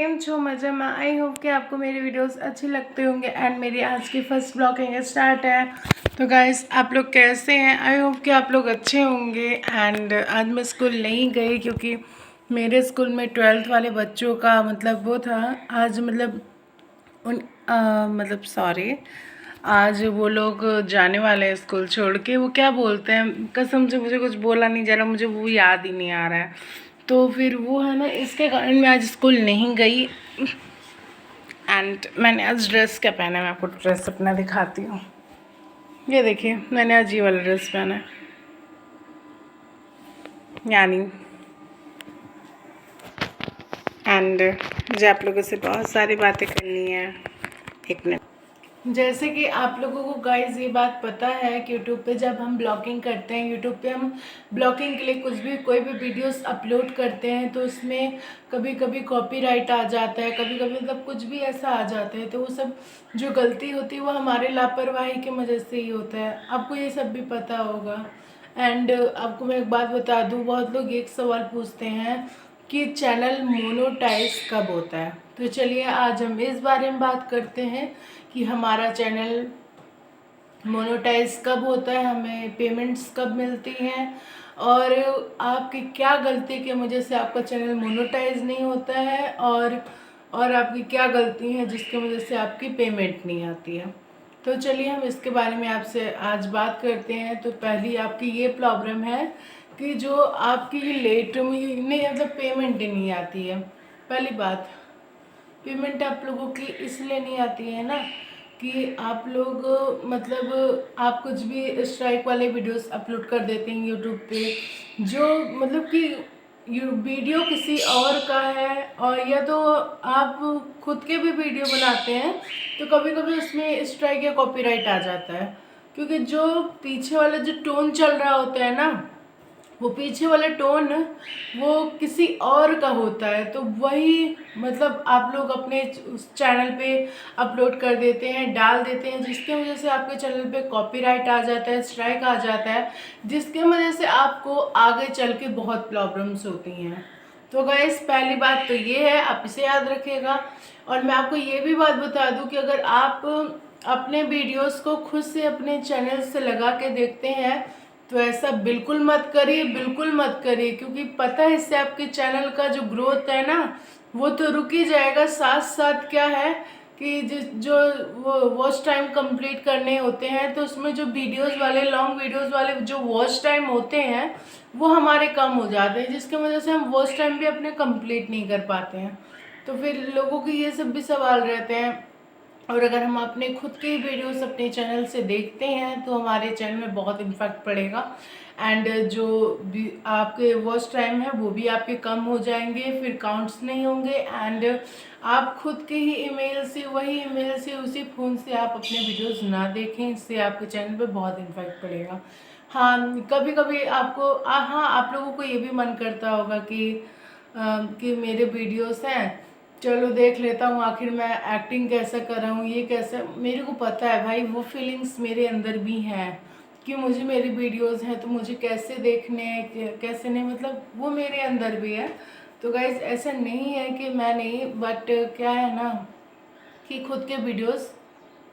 केम छो मज़े में। आई होप कि आपको मेरी वीडियोस अच्छी लगते होंगे एंड मेरी आज की फर्स्ट ब्लॉगिंग स्टार्ट है। तो गाइस आप लोग कैसे हैं? आई होप कि आप लोग अच्छे होंगे। एंड आज मैं स्कूल नहीं गई क्योंकि मेरे स्कूल में 12th वाले बच्चों का मतलब वो था आज सॉरी आज वो लोग जाने वाले हैं स्कूल छोड़ के। वो क्या बोलते हैं, कसम से मुझे कुछ बोला नहीं जा रहा, मुझे वो याद ही नहीं आ रहा है। तो फिर वो है ना, इसके कारण मैं आज स्कूल नहीं गई। एंड मैंने आज ड्रेस क्या पहना है, मैं आपको ड्रेस अपना दिखाती हूँ। ये देखिए, मैंने आज ये वाला ड्रेस पहना है, यानी एंड मुझे आप लोगों से बहुत सारी बातें करनी है। एक मिनट। जैसे कि आप लोगों को गाइज ये बात पता है कि यूट्यूब पे जब हम ब्लॉगिंग करते हैं, यूट्यूब पे हम ब्लॉगिंग के लिए कोई भी वीडियोस अपलोड करते हैं तो उसमें कभी कभी कॉपीराइट आ जाता है, कभी कभी मतलब कुछ भी ऐसा आ जाता है। तो वो सब जो गलती होती है वो हमारे लापरवाही की वजह से ही होता है। आपको ये सब भी पता होगा। एंड आपको मैं एक बात बता दूँ, बहुत लोग एक सवाल पूछते हैं कि चैनल मोनोटाइज कब होता है। तो चलिए आज हम इस बारे में बात करते हैं कि हमारा चैनल मोनोटाइज कब होता है, हमें पेमेंट्स कब मिलती हैं और आपकी क्या गलती की वजह से आपका चैनल मोनोटाइज नहीं होता है और आपकी क्या गलती है जिसकी वजह से आपकी पेमेंट नहीं आती है। तो चलिए हम इसके बारे में आपसे आज बात करते हैं। तो पहली आपकी ये प्रॉब्लम है कि जो आपकी लेट में मतलब पेमेंट ही नहीं आती है। पहली बात, पेमेंट आप लोगों की इसलिए नहीं आती है ना कि आप लोग मतलब आप कुछ भी स्ट्राइक वाले वीडियोस अपलोड कर देते हैं यूट्यूब पे, जो मतलब कि वीडियो किसी और का है, और या तो आप खुद के भी वीडियो बनाते हैं तो कभी कभी उसमें स्ट्राइक या कॉपीराइट आ जाता है, क्योंकि जो पीछे वाला जो टोन चल रहा होता है ना, वो पीछे वाला टोन वो किसी और का होता है। तो वही मतलब आप लोग अपने उस चैनल पे अपलोड कर देते हैं, डाल देते हैं, जिसकी वजह से आपके चैनल पे कॉपीराइट आ जाता है, स्ट्राइक आ जाता है, जिसकी वजह से आपको आगे चल के बहुत प्रॉब्लम्स होती हैं। तो गाइस पहली बात तो ये है, आप इसे याद रखिएगा। और मैं आपको ये भी बात बता दूं कि अगर आप अपने वीडियोस को खुद से अपने चैनल से लगा के देखते हैं तो ऐसा बिल्कुल मत करिए, बिल्कुल मत करिए, क्योंकि पता है इससे आपके चैनल का जो ग्रोथ है ना वो तो रुक ही जाएगा। साथ साथ क्या है कि जो वो वॉच टाइम कंप्लीट करने होते हैं तो उसमें जो वीडियोस वाले लॉन्ग वीडियोस वाले जो वॉच टाइम होते हैं वो हमारे कम हो जाते हैं, जिसकी वजह से हम वॉच टाइम भी अपने कंप्लीट नहीं कर पाते हैं। तो फिर लोगों के ये सब भी सवाल रहते हैं। और अगर हम अपने खुद के वीडियोस अपने चैनल से देखते हैं तो हमारे चैनल में बहुत इम्पैक्ट पड़ेगा एंड जो भी आपके वॉच टाइम है वो भी आपके कम हो जाएंगे, फिर काउंट्स नहीं होंगे एंड आप खुद के ही ईमेल से, वही ईमेल से, उसी फ़ोन से आप अपने वीडियोस ना देखें, इससे आपके चैनल पे बहुत इम्पैक्ट पड़ेगा। हाँ, कभी कभी आपको हाँ, आप लोगों को ये भी मन करता होगा कि मेरे वीडियोस हैं, चलो देख लेता हूँ आखिर मैं एक्टिंग कैसा कर रहा हूँ, ये कैसे। मेरे को पता है भाई, वो फीलिंग्स मेरे अंदर भी हैं कि मुझे मेरी वीडियोस हैं तो मुझे कैसे देखने हैं कैसे नहीं, मतलब वो मेरे अंदर भी है। तो गाइज ऐसा नहीं है कि मैं नहीं, बट क्या है ना कि खुद के वीडियोस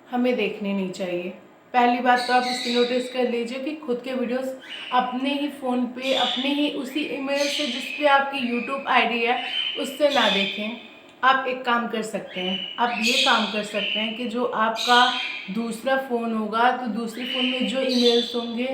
हमें देखने नहीं चाहिए। पहली बात तो आप इसकी नोटिस कर लीजिए कि खुद के वीडियोस अपने ही फ़ोन पे, अपने ही उसी ईमेल से जिस पे आपकी यूट्यूब आईडी है उससे ना देखें। आप एक काम कर सकते हैं, आप ये काम कर सकते हैं कि जो आपका दूसरा फ़ोन होगा तो दूसरे फ़ोन में जो ईमेल्स होंगे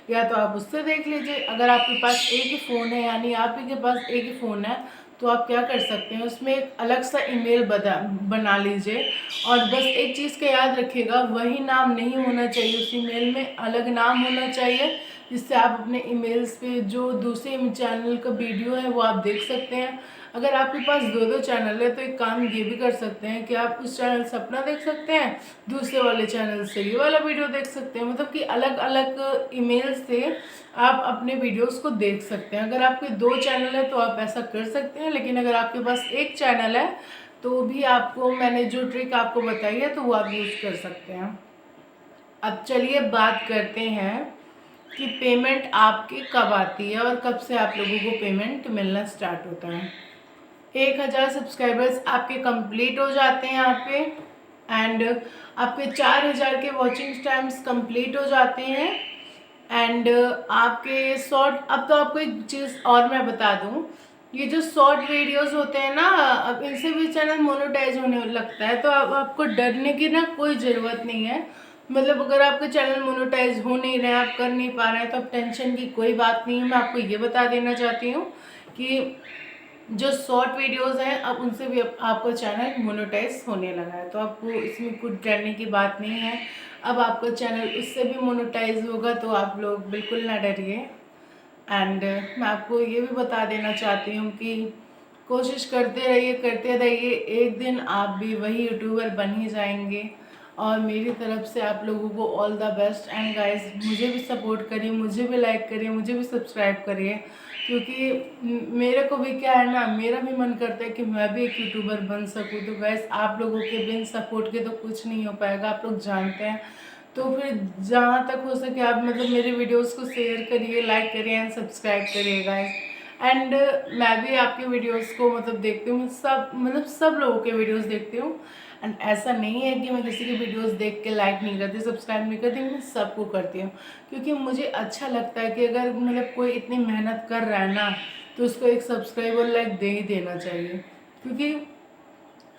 या तो आप उससे देख लीजिए। अगर आपके पास एक ही फ़ोन है, यानी आप ही के पास एक ही फ़ोन है, तो आप क्या कर सकते हैं, उसमें एक अलग सा ईमेल बना लीजिए। और बस एक चीज़ का याद रखिएगा, वही नाम नहीं होना चाहिए उस ईमेल में, अलग नाम होना चाहिए, जिससे आप अपने ईमेल्स पे जो दूसरे चैनल का वीडियो है वो आप देख सकते हैं। अगर आपके पास दो दो चैनल है तो एक काम ये भी कर सकते हैं कि आप उस चैनल से अपना देख सकते हैं, दूसरे वाले चैनल से ये वाला वीडियो देख सकते हैं, मतलब कि अलग अलग ईमेल से आप अपने वीडियोस को देख सकते हैं। अगर आपके दो चैनल है तो आप ऐसा कर सकते हैं, लेकिन अगर आपके पास एक चैनल है तो भी आपको मैंने जो ट्रिक आपको बताई है तो वो आप यूज़ कर सकते हैं। अब चलिए बात करते हैं कि पेमेंट आपकी कब आती है और कब से आप लोगों को पेमेंट मिलना स्टार्ट होता है। 1000 सब्सक्राइबर्स आपके कंप्लीट हो जाते हैं यहाँ पे, एंड आपके 4000 के वॉचिंग टाइम्स कंप्लीट हो जाते हैं, एंड आपके शॉर्ट। अब तो आपको एक चीज़ और मैं बता दूं, ये जो शॉर्ट वीडियोस होते हैं ना, अब इनसे भी चैनल मोनेटाइज होने लगता है, तो अब आपको डरने की ना कोई ज़रूरत नहीं है। मतलब अगर आपका चैनल मोनेटाइज हो नहीं रहा है, आप कर नहीं पा रहे हैं, तो अब टेंशन की कोई बात नहीं है। मैं आपको ये बता देना चाहती हूँ कि जो शॉर्ट वीडियोस हैं अब उनसे भी आपका चैनल मोनेटाइज होने लगा है, तो आपको इसमें कुछ डरने की बात नहीं है। अब आपका चैनल उससे भी मोनेटाइज होगा, तो आप लोग बिल्कुल ना डरिए। एंड मैं आपको ये भी बता देना चाहती हूँ कि कोशिश करते रहिए, एक दिन आप भी वही यूट्यूबर बन ही जाएंगे। और मेरी तरफ से आप लोगों को all the best. And guys, मुझे भी सपोर्ट करिए, मुझे भी लाइक करिए, मुझे भी सब्सक्राइब करिए, क्योंकि मेरे को भी क्या है ना, मेरा भी मन करता है कि मैं भी एक यूट्यूबर बन सकूं। तो गाइस, आप लोगों के बिन सपोर्ट के तो कुछ नहीं हो पाएगा, आप लोग जानते हैं। तो फिर जहाँ तक हो सके आप मतलब मेरे वीडियोस को शेयर करिए, लाइक करिए एंड सब्सक्राइब करिए गाइस। एंड मैं भी आपके वीडियोस को मतलब देखती हूँ, सब लोगों के वीडियोस देखती हूँ। एंड ऐसा नहीं है कि मैं किसी की वीडियोस देख के लाइक नहीं करती, सब्सक्राइब नहीं करती, मैं सबको करती हूँ, क्योंकि मुझे अच्छा लगता है कि अगर मतलब कोई इतनी मेहनत कर रहा है ना, तो उसको एक सब्सक्राइब और लाइक दे ही देना चाहिए। क्योंकि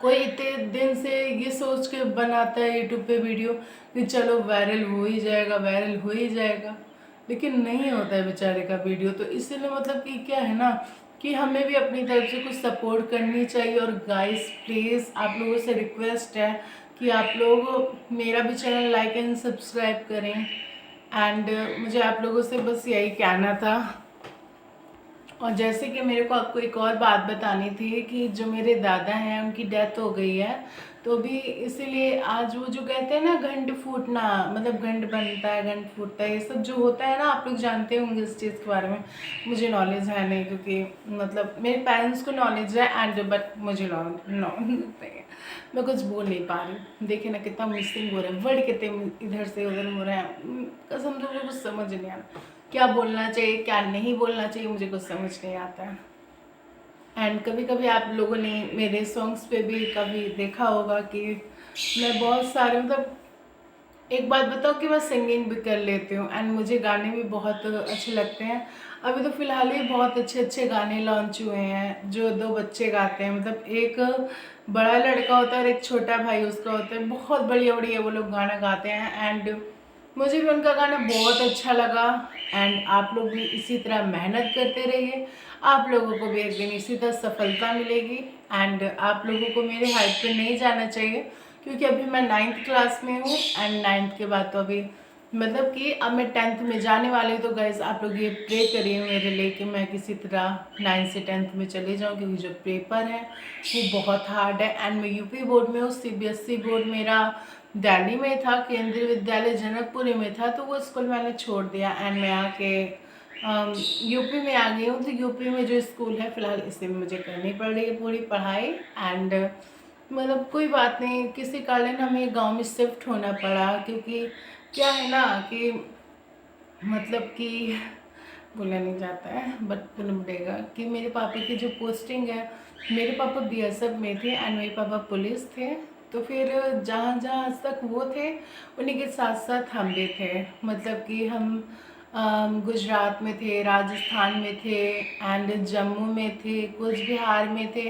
कोई इतने दिन से ये सोच के बनाता है यूट्यूब पे वीडियो कि चलो वायरल हो ही जाएगा, वायरल हो ही जाएगा, लेकिन नहीं होता है बेचारे का वीडियो। तो इसीलिए मतलब कि क्या है ना, कि हमें भी अपनी तरफ से कुछ सपोर्ट करनी चाहिए। और गाइस प्लीज़ आप लोगों से रिक्वेस्ट है कि आप लोग मेरा भी चैनल लाइक एंड सब्सक्राइब करें। एंड मुझे आप लोगों से बस यही कहना था। और जैसे कि मेरे को आपको एक और बात बतानी थी कि जो मेरे दादा हैं उनकी डेथ हो गई है, तो भी इसीलिए आज वो जो कहते हैं ना घंट फूटना, मतलब घंट बनता है, घंट फूटता है, ये सब जो होता है ना, आप लोग जानते होंगे इस चीज़ के बारे में। मुझे नॉलेज है नहीं, क्योंकि मतलब मेरे पेरेंट्स को नॉलेज है एंड बट मुझे नॉलेज नहीं है, मैं कुछ बोल नहीं पा रही। देखिए ना कितना मिसिंग हो रहा है, वर्ड कितने इधर से उधर हो रहे हैं, कसम से मुझे कुछ समझ नहीं आ रहा क्या बोलना चाहिए क्या नहीं बोलना चाहिए, मुझे कुछ समझ नहीं आता है। एंड कभी कभी आप लोगों ने मेरे सॉन्ग्स पे भी कभी देखा होगा कि मैं बहुत सारे मतलब, एक बात बताओ कि मैं सिंगिंग भी कर लेती हूँ एंड मुझे गाने भी बहुत अच्छे लगते हैं। अभी तो फिलहाल ही बहुत अच्छे अच्छे गाने लॉन्च हुए हैं जो 2 बच्चे गाते हैं, मतलब एक बड़ा लड़का होता है और एक छोटा भाई उसका होता है, बहुत बढ़िया बढ़िया वो लोग गाना गाते हैं। एंड मुझे भी उनका गाना बहुत अच्छा लगा। एंड आप लोग भी इसी तरह मेहनत करते रहिए, आप लोगों को भी एक दिन इसी तरह सफलता मिलेगी। एंड आप लोगों को मेरे हाइट पे नहीं जाना चाहिए, क्योंकि अभी मैं 9th क्लास में हूँ एंड 9th के बाद तो अभी मतलब कि अब मैं 10th में जाने वाली हूँ। तो गाइस आप लोग ये प्रे करिए मेरे लिए कि मैं किसी तरह 9th से 10th में चले जाऊँ, क्योंकि जो पेपर है वो बहुत हार्ड है। एंड मैं यूपी बोर्ड में हूँ, सीबीएसई बोर्ड मेरा दिल्ली में था, केंद्रीय विद्यालय जनकपुरी में था, तो वो स्कूल मैंने छोड़ दिया एंड मैं आके यूपी में आ गई हूँ। तो यूपी में जो स्कूल है फिलहाल इसी में मुझे करनी पड़ रही है पूरी पढ़ाई। एंड मतलब कोई बात नहीं, किसी कारण हमें गांव में शिफ्ट होना पड़ा, क्योंकि क्या है ना कि मतलब कि बोला नहीं जाता है बट बोलना पड़ेगा कि मेरे पापा की जो पोस्टिंग है, मेरे पापा बीएसएफ में थे एंड मेरे पापा पुलिस थे। तो फिर जहाँ जहाँ तक वो थे उन्हीं के साथ साथ हम भी थे, मतलब कि हम गुजरात में थे, राजस्थान में थे एंड जम्मू में थे, कुछ बिहार में थे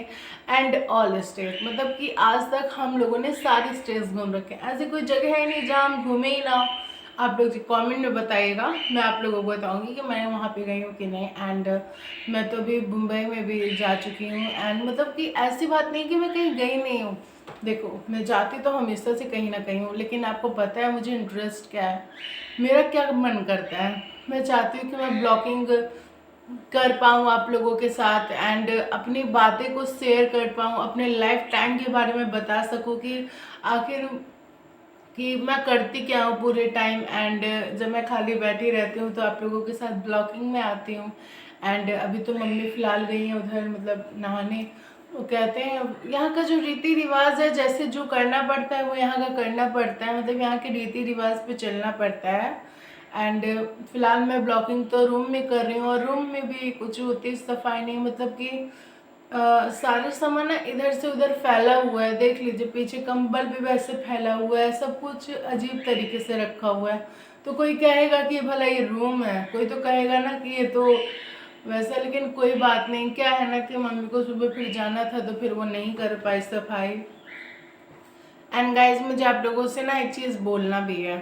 एंड ऑल स्टेट, मतलब कि आज तक हम लोगों ने सारी स्टेट्स घूम रखे हैं। ऐसी कोई जगह है नहीं जहाँ हम घूमे ही ना हो। आप लोग कमेंट में बताइएगा, मैं आप लोगों को बताऊंगी कि मैं वहाँ पे गई हूँ कि नहीं। एंड मैं तो अभी मुंबई में भी जा चुकी हूँ एंड मतलब कि ऐसी बात नहीं कि मैं कहीं गई नहीं हूँ। देखो मैं जाती तो हमेशा से कहीं ना कहीं हूँ, लेकिन आपको पता है मुझे इंटरेस्ट क्या है, मेरा क्या मन करता है। मैं चाहती हूँ कि मैं ब्लॉगिंग कर पाऊँ आप लोगों के साथ एंड अपनी बातें को शेयर कर पाऊँ, अपने लाइफ टाइम के बारे में बता सकूँ कि आखिर कि मैं करती क्या हूँ पूरे टाइम। एंड जब मैं खाली बैठी रहती हूँ तो आप लोगों के साथ ब्लॉगिंग में आती हूँ। एंड अभी तो मम्मी फ़िलहाल गई हैं उधर मतलब नहाने। वो कहते हैं यहाँ का जो रीति रिवाज है, जैसे जो करना पड़ता है वो यहाँ का करना पड़ता है, मतलब यहाँ के रीति रिवाज पे चलना पड़ता है। एंड फिलहाल मैं ब्लॉगिंग तो रूम में कर रही हूँ और रूम में भी कुछ होती सफाई नहीं, मतलब कि सारे सामान ना इधर से उधर फैला हुआ है, देख लीजिए पीछे कंबल भी वैसे फैला हुआ है, सब कुछ अजीब तरीके से रखा हुआ है। तो कोई कहेगा कि भला ये रूम है, कोई तो कहेगा ना कि ये तो वैसा, लेकिन कोई बात नहीं। क्या है ना कि मम्मी को सुबह फिर जाना था तो फिर वो नहीं कर पाई सफाई। एंड गाइज मुझे आप लोगों से ना एक चीज़ बोलना भी है।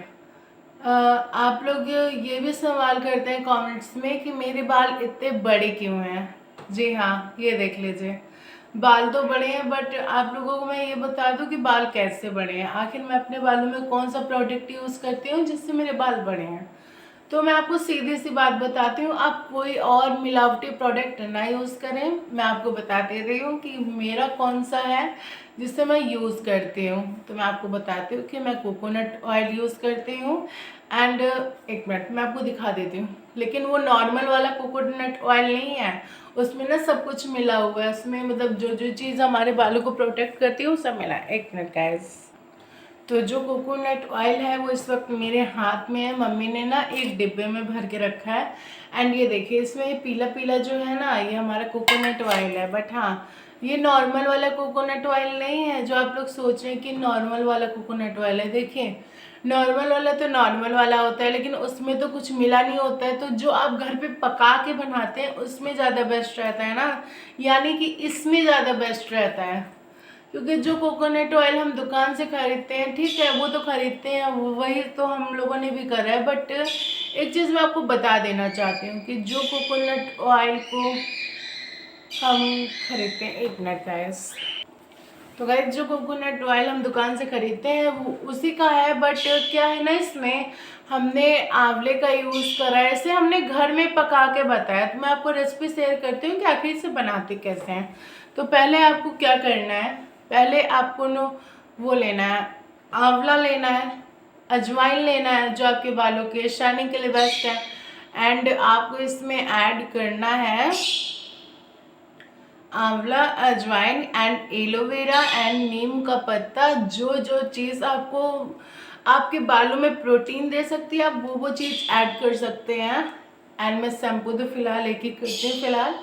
आप लोग ये भी सवाल करते हैं कमेंट्स में कि मेरे बाल इतने बड़े क्यों हैं। जी हाँ, ये देख लीजिए, बाल तो बड़े हैं, बट आप लोगों को मैं ये बता दूं कि बाल कैसे बड़े हैं। आखिर मैं अपने बालों में कौन सा प्रोडक्ट यूज़ करती हूँ जिससे मेरे बाल बड़े हैं। तो मैं आपको सीधी सी बात बताती हूँ, आप कोई और मिलावटी प्रोडक्ट ना यूज़ करें। मैं आपको बताते रही हूँ कि मेरा कौन सा है जिससे मैं यूज़ करती हूँ। तो मैं आपको बताती हूँ कि मैं कोकोनट ऑयल यूज़ करती हूँ। एंड एक मिनट मैं आपको दिखा देती हूँ, लेकिन वो नॉर्मल वाला कोकोनट ऑयल नहीं है, उसमें ना सब कुछ मिला हुआ है। उसमें मतलब जो जो चीज़ हमारे बालों को प्रोटेक्ट करती है वो सब मिला है। एक मिनट गाइस, तो जो कोकोनट ऑयल है वो इस वक्त मेरे हाथ में है। मम्मी ने ना एक डिब्बे में भर के रखा है। एंड ये देखिए, इसमें ये पीला पीला जो है ना, ये हमारा कोकोनट ऑयल है। बट हाँ, ये नॉर्मल वाला कोकोनट ऑयल नहीं है जो आप लोग सोच रहे हैं कि नॉर्मल वाला कोकोनट ऑयल है। देखिए, नॉर्मल वाला तो नॉर्मल वाला होता है, लेकिन उसमें तो कुछ मिला नहीं होता है। तो जो आप घर पे पका के बनाते हैं उसमें ज़्यादा बेस्ट रहता है ना, यानी कि इसमें ज़्यादा बेस्ट रहता है। क्योंकि जो कोकोनट ऑयल हम दुकान से खरीदते हैं, ठीक है वो तो खरीदते हैं, वही तो हम लोगों ने भी करा है। बट एक चीज़ मैं आपको बता देना चाहती हूँ कि जो कोकोनट ऑयल को हम खरीदते हैं, एक मिनट गाइस, तो गाइस जो कोकोनट ऑयल हम दुकान से खरीदते हैं वो उसी का है। बट क्या है ना, इसमें हमने आंवले का यूज़ करा है। इसे हमने घर में पका के बताया। तो मैं आपको रेसिपी शेयर करती हूँ कि आखिर से बनाते कैसे हैं। तो पहले आपको क्या करना है, पहले आपको नो वो लेना है, आंवला लेना है, अजवाइन लेना है जो आपके बालों के शाइनिंग के लिए बेस्ट है। एंड आपको इसमें ऐड करना है आंवला, अजवाइन एंड एलोवेरा एंड नीम का पत्ता। जो जो चीज़ आपको आपके बालों में प्रोटीन दे सकती है, आप वो चीज़ ऐड कर सकते हैं। एंड मैं शैम्पू तो फिलहाल एक ही करती हूँ। फिलहाल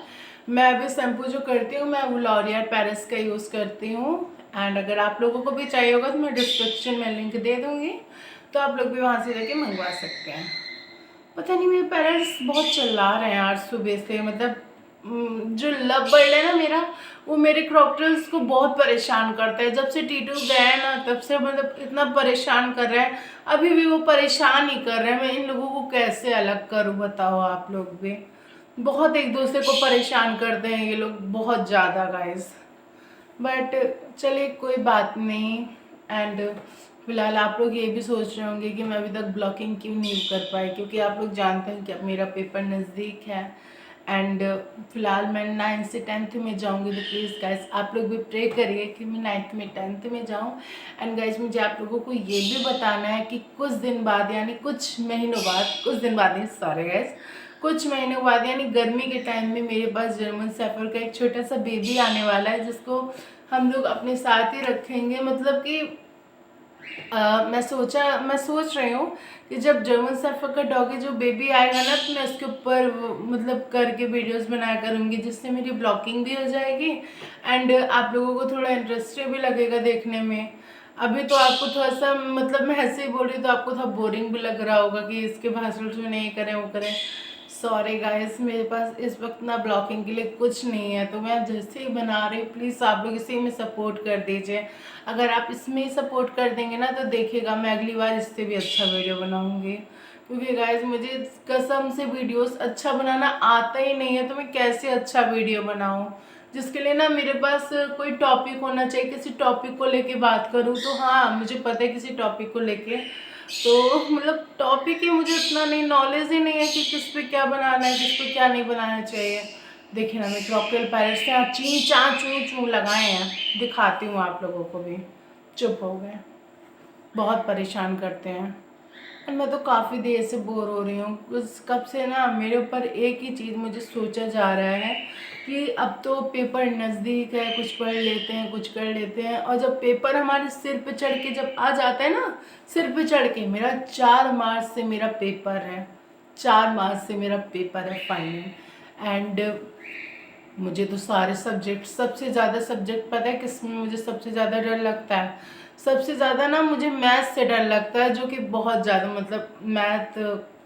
मैं अभी शैम्पू जो करती हूँ मैं वो लॉरियल पेरिस का यूज़ करती हूँ। एंड अगर आप लोगों को भी चाहिए होगा तो मैं डिस्क्रिप्शन में लिंक दे दूँगी, तो आप लोग भी वहाँ से जाके मंगवा सकते हैं। पता नहीं मेरे पेरेंट्स बहुत चिल्ला रहे हैं आज सुबह से। मतलब जो लव बर्ड है ना मेरा, वो मेरे क्रॉकटल्स को बहुत परेशान करता है। जब से टीटू गया है ना तब से मतलब इतना परेशान कर रहा है, अभी भी वो परेशान ही कर रहे हैं। मैं इन लोगों को कैसे अलग करूं बताओ आप लोग भी। बहुत एक दूसरे को परेशान करते हैं ये लोग, बहुत ज़्यादा गाइस। बट चलिए कोई बात नहीं। एंड फिलहाल आप लोग ये भी सोच रहे होंगे कि मैं अभी तक ब्लॉगिंग क्यों नहीं कर पाई, क्योंकि आप लोग जानते हैं कि अब मेरा पेपर नज़दीक है। एंड फिलहाल मैं 9th से 10th में जाऊंगी। तो प्लीज़ गाइस आप लोग भी प्रे करिए कि मैं 9th में 10th में जाऊं। एंड गाइस मुझे आप लोगों को ये भी बताना है कि कुछ दिन बाद, यानी कुछ महीनों बाद, कुछ दिन बाद नहीं सॉरी गाइस, कुछ महीनों बाद यानी गर्मी के टाइम में मेरे पास जर्मन शेफर्ड का एक छोटा सा बेबी आने वाला है, जिसको हम लोग अपने साथ ही रखेंगे। मतलब कि मैं सोच रही हूँ कि जब जर्मन शेफर्ड का डॉगी जो बेबी आएगा ना, तो मैं उसके ऊपर मतलब करके वीडियोस बनाया करूँगी, जिससे मेरी ब्लॉगिंग भी हो जाएगी एंड आप लोगों को थोड़ा इंटरेस्ट भी लगेगा देखने में। अभी तो आपको थोड़ा सा मतलब मैं ऐसे ही बोल रही तो आपको थोड़ा बोरिंग भी लग रहा होगा कि इसके भाषण सुने ये करें वो करें। सॉरी गाइस, मेरे पास इस वक्त ना ब्लॉगिंग के लिए कुछ नहीं है, तो मैं जैसे ही बना रही हूँ प्लीज़ आप लोग इसी में सपोर्ट कर दीजिए। अगर आप इसमें सपोर्ट कर देंगे ना तो देखिएगा मैं अगली बार इससे भी अच्छा वीडियो बनाऊंगी। क्योंकि गाइस मुझे कसम से वीडियोस अच्छा बनाना आता ही नहीं है, तो मैं कैसे अच्छा वीडियो बनाऊं, जिसके लिए ना मेरे पास कोई टॉपिक होना चाहिए, किसी टॉपिक को लेके बात करूं। तो हाँ, मुझे पता है किसी टॉपिक को लेके, तो मतलब टॉपिक ही मुझे इतना नहीं, नॉलेज ही नहीं है कि किस पे क्या बनाना है, किस पे क्या नहीं बनाना चाहिए। देखिए ना मैं क्रॉकल पैरेट्स के यहाँ ची चा चू चू लगाए हैं, दिखाती हूँ आप लोगों को भी। चुप हो गए, बहुत परेशान करते हैं। और मैं तो काफ़ी देर से बोर हो रही हूँ, कुछ कब से ना मेरे ऊपर एक ही चीज़ मुझे सोचा जा रहा है कि अब तो पेपर नज़दीक है, कुछ पढ़ लेते हैं, कुछ कर लेते हैं। और जब पेपर हमारे सिर पे चढ़ के जब आ जाता है ना, सिर पे चढ़ के, मेरा 4 मार्च से मेरा पेपर है, 4 मार्च से मेरा पेपर है फाइनल। एंड मुझे तो सारे सब्जेक्ट, सबसे ज़्यादा सब्जेक्ट पता है किसमें मुझे सबसे ज़्यादा डर लगता है? सबसे ज़्यादा ना मुझे मैथ से डर लगता है, जो कि बहुत ज़्यादा, मतलब मैथ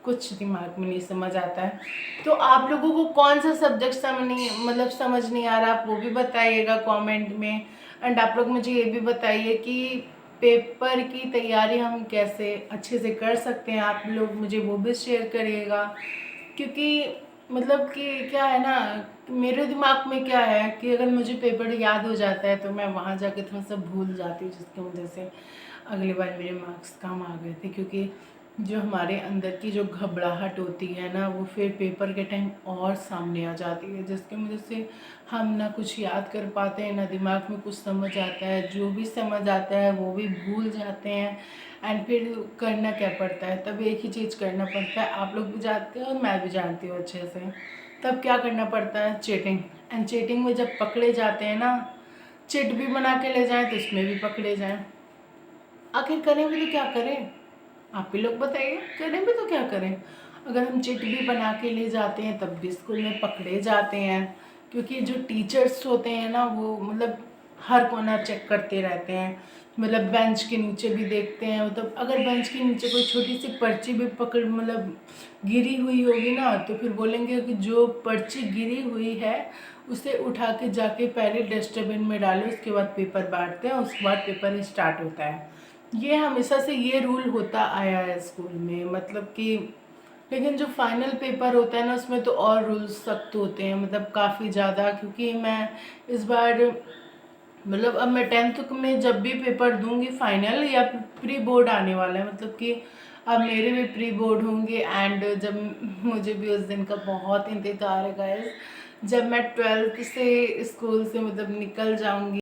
कुछ दिमाग में नहीं समझ आता है। तो आप लोगों को कौन सा सब्जेक्ट समझ नहीं आ रहा, आप वो भी बताइएगा कमेंट में। एंड आप लोग मुझे ये भी बताइए कि पेपर की तैयारी हम कैसे अच्छे से कर सकते हैं, आप लोग मुझे वो भी शेयर करिएगा। क्योंकि मतलब कि क्या है ना, मेरे दिमाग में क्या है कि अगर मुझे पेपर याद हो जाता है तो मैं वहाँ जाके थोड़ा सा भूल जाती हूँ, जिसकी वजह से अगली बार मेरे मार्क्स कम आ गए थे। क्योंकि जो हमारे अंदर की जो घबराहट होती है ना, वो फिर पेपर के टाइम और सामने आ जाती है, जिसकी वजह से हम ना कुछ याद कर पाते हैं, ना दिमाग में कुछ समझ आता है, जो भी समझ आता है वो भी भूल जाते हैं। एंड फिर करना क्या पड़ता है, तब एक ही चीज़ करना पड़ता है, आप लोग भी जानते हो और मैं भी जानती हूँ अच्छे से। तब क्या करना पड़ता है? चीटिंग। एंड चीटिंग में जब पकड़े जाते हैं ना, चिट भी बना के ले जाएं तो उसमें भी पकड़े जाएं। आखिर करें भी तो क्या करें? आप ही लोग बताइए, करें भी तो क्या करें? अगर हम चिट भी बना के ले जाते हैं तब भी स्कूल में पकड़े जाते हैं। क्योंकि जो टीचर्स होते हैं ना, वो मतलब हर कोना चेक करते रहते हैं, मतलब बेंच के नीचे भी देखते हैं। मतलब अगर बेंच के नीचे कोई छोटी सी पर्ची भी पकड़ मतलब गिरी हुई होगी ना, तो फिर बोलेंगे कि जो पर्ची गिरी हुई है उसे उठा के जाके पहले डस्टबिन में डालो, उसके बाद पेपर बांटते हैं, उसके बाद पेपर स्टार्ट होता है। ये हमेशा से ये रूल होता आया है स्कूल में, मतलब कि। लेकिन जो फाइनल पेपर होता है ना, उसमें तो और रूल्स सख्त होते हैं, मतलब काफ़ी ज़्यादा। क्योंकि मैं इस बार मतलब अब मैं 10th में जब भी पेपर दूंगी फाइनल या प्री बोर्ड आने वाला है, मतलब कि अब मेरे भी प्री बोर्ड होंगे। एंड जब मुझे भी उस दिन का बहुत इंतज़ार है गाइस, जब मैं 12th से स्कूल से मतलब निकल जाऊंगी।